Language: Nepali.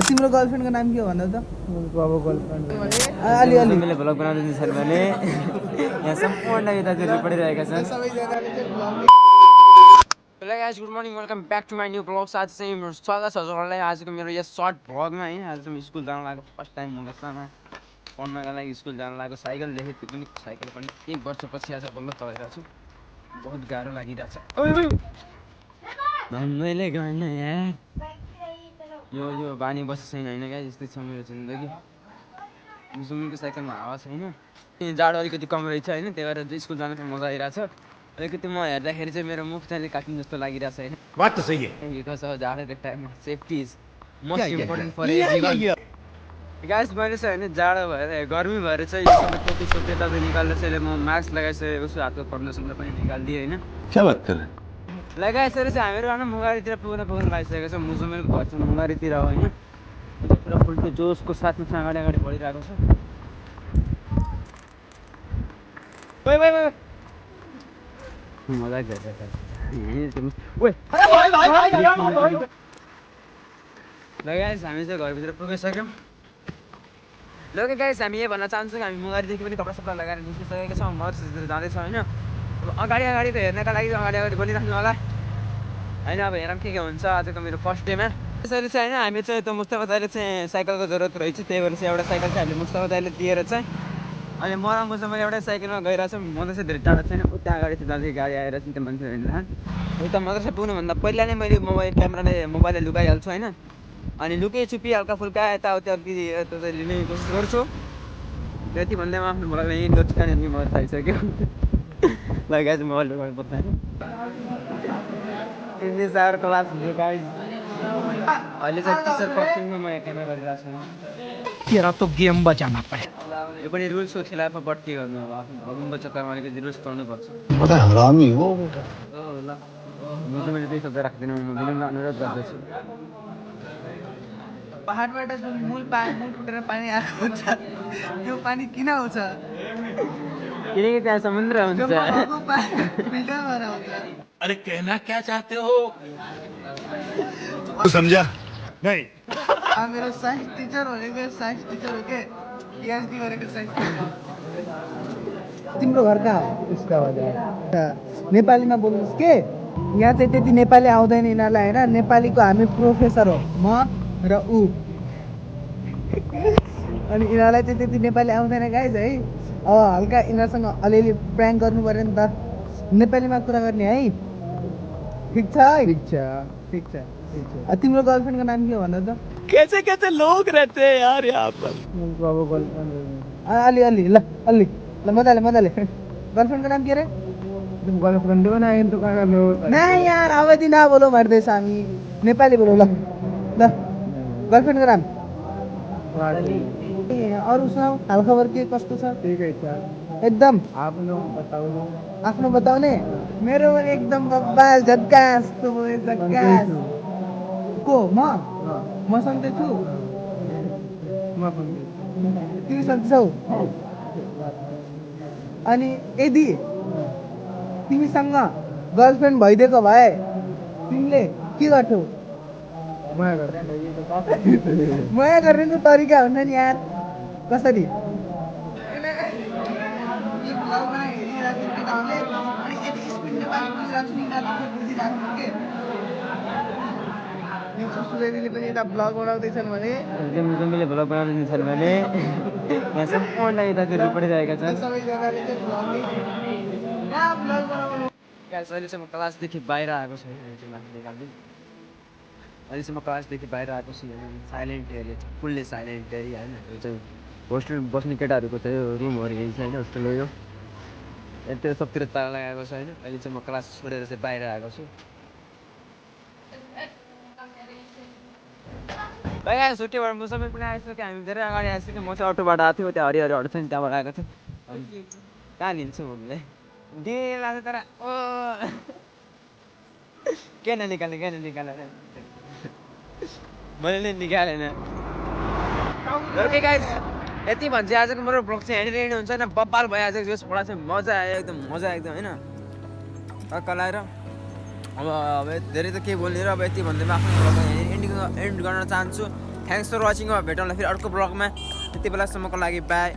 तिम्रो गर्लफ्रेन्डको नाम के हो भन्दा त मैले भ्लग बनाउँदै छ भने यहाँ सम्पूर्ण दाजुहरू पढिरहेका छन्। Hello guys, good morning, welcome back to my new blog. आज चाहिँ मेरो स्वागत छ हजुरहरूलाई आजको मेरो यो सर्ट भ्लगमा होइन। आज चाहिँ स्कुल जान लागेको फर्स्ट टाइम हुँदैछमा पढ्नका लागि स्कुल जान लागेको। साइकल देखेँ, त्यो पनि साइकल पनि 1 वर्षपछि आज बल्ल चलाइरहेको छु। बहुत गाह्रो लागिरहेको छ। मैले गर्न यार यो बानी बसेको छैन होइन क्या, यस्तै छ मेरो जिन्दगी। मुसुमीको साइकलमा हावा छैन, जाडो अलिकति कम रहेछ होइन, त्यही भएर स्कुल जानु पनि मजा आइरहेको छ। अलिकति म हेर्दाखेरि चाहिँ मेरो मुख चाहिँ काटिनु जस्तो लागिरहेको छ होइन। बात त सही है। बिकज अफ जाडोको टाइममा safety is most important for everyone. Guys मैले चाहिँ होइन जाडो भएर गर्मी भएर चाहिँ यो सबै टोपी सोपी तपाईँ निकालेर चाहिँ म मास्क लगाइसकेको छु, हातको फाउन्डेसन पनि निकालिदिएँ होइन। क्या बात कर रहे हैं? लगाइसकेर चाहिँ हामीहरू मुगारीतिर पुग्न लागिसकेको छ। मुजुमेलको घर चाहिँ मुगारीतिर हो होइन। पुरा फुल्टो जोसको साथमा चाहिँ अगाडि बढिरहेको छ। मजा गाइस हामी चाहिँ घरभित्र पुगिसक्यौँ। ल गाइस हामी यही भन्न चाहन्छौँ कि हामी मुगारीदेखि पनि कपडा सपडा लगाएर निस्किसकेको छौँ। मर्सितिर जाँदैछौँ होइन। अब अगाडि त हेर्नका लागि अगाडि बोलिराख्नु होला होइन। अब हेरौँ के हुन्छ आजको मेरो फर्स्ट डेमा। त्यसरी चाहिँ होइन हामी चाहिँ त्यो मुस्तफा दाइले चाहिँ साइकलको जरुरत रहेछ, त्यही भएर चाहिँ एउटा साइकल चाहिँ हामीले मुस्तफा दाइले दिएर चाहिँ अहिले म र मुस्तफा एउटै साइकलमा गइरहेको छौँ। म चाहिँ धेरै टाढा छैन, उता अगाडि चाहिँ जाँदै गाडी आएर चाहिँ त्यो मान्छे हिँड्दा उता मद्रासा पुग्नुभन्दा पहिला नै मैले मोबाइलले लुकाइहाल्छु होइन। अनि लुके छुपी हल्का फुल्का यताउति अलिकति लिने कोसिस गर्छु। त्यति भन्दै म आफ्नो मोबाइलमा यहीँ गर्छु किनभने मोबाइल थाइसक्यो। लगाएर चाहिँ मोबाइल लुकाउनु पर्दैन। तिन सार क्लास लुकाइ अहिले चाहिँ टिचर पर्सनमा म क्यामेरा गरिरहेको छु। तेरा तो गेम बचाना पड़े। यो पनि रुल्सको खिलाफमा बट के गर्नु अब आफ्नो बच्चामा अलिकति रुल्स तोड्नुपर्छ। बड़ा हरामी हो। ल म चाहिँ मैले त्यही शब्द राख्दिनँ, म विनम्र अनुरोध गर्दछु। पहाडबाट जुन मूल फुटेर पानी आएको हुन्छ त्यो पानी किन आउँछ? किनकि त्यहाँ समुद्र हुन्छ। फिल्टर भएर आउँछ। अरे कहना क्या चाहते हो? तू समझा नहीं? मेरो साइन्स टिचर भनेको साइन्स टिचर हो के पिएचडी गरेको साइन्स टिचर। तिम्रो घर कहाँ हो? उसका वजह नेपालीमा बोल्नुहोस् के यहाँ चाहिँ त्यति नेपाली आउँदैन यिनीहरूलाई होइन। नेपालीको हामी प्रोफेसर हो म र ऊ, अनि यिनीहरूलाई चाहिँ त्यति नेपाली आउँदैन गाइज है। अब हल्का यिनीहरूसँग अलिअलि प्र्याङ्क गर्नु पऱ्यो नि त, नेपालीमा कुरा गर्ने है। ठिक छ है? ठिक छ ठिक छ ठिक छ। तिम्रो गर्लफ्रेन्डको नाम के हो भन्दा त? कैसे कैसे लोग रहते हैं यार यहाँ पर। अलि ल मजाले गर्लफ्रेन्डको नाम के अरे? गर्लफ्रेन्ड हो ना तो नहीं यार अवधि ना बोलो मर्दैछ हामी नेपाली बोलो। ल गर्लफ्रेन्डको नाम अरू सुनाऊ, हालखबर के कस्तो छ? ठिकै छ एकदम। आफ्नो बताउने? मेरो पनि एकदम बब्बाल झक्कास झक्कास। को म सन्चै छु। तिमी सन्चै छौ? अनि यदि तिमीसँग गर्लफ्रेन्ड भइदिएको भए तिमीले के गर्थ्यौ? माया गर्ने त तरिका हुन्छ नि यार। कसरी? सुरेलीले पनि यता ब्लग बनाउँदैछन् भने मुजुमेलले भ्लग बनाउँदै छन् भने यहाँ सम्पूर्ण दाजुहरू पढिरहेका छन्। अहिले चाहिँ म क्लासदेखि बाहिर आएको छु। अहिले चाहिँ म क्लासदेखि बाहिर आएको छु। साइलेन्ट एरिया छ, फुल्ली साइलेन्ट एरिया होइन। यो चाहिँ होस्टेल बस्ने केटाहरूको चाहिँ रुमहरू यही छ होइन, होस्टेल हो यो। त्यो सबतिर ताला लगाएको छ होइन। अहिले चाहिँ म क्लास छोडेर चाहिँ बाहिर आएको छु। छुट्टीबाट म सबै पनि आइसक्यो, हामी धेरै अगाडि आइसक्यो। म चाहिँ अटोबाट आएको थियो, त्यहाँ हरिहरहरू छ नि त्यहाँबाट आएको थियो। कहाँ लिन्छु मम्मीलाई दिदी लाग्छ तर ओ किन निकालेन मैले नै निकालेन। ओके गाइस, यति भन्छ आजको मेरो ब्लग चाहिँ यहाँनिर हुन्छ होइन। बब्बाल भयो आजको यसबाट चाहिँ मजा आयो एकदम होइन। टक्क लगाएर अब धेरै त केही बोल्ने र अब यति भन्दै म आफ्नो ब्लगमा एन्ड गर्न चाहन्छु थ्याङ्क्स फर वाचिङ। अब भेटौँला फेरि अर्को ब्लगमा, त्यति बेलासम्मको लागि बाई।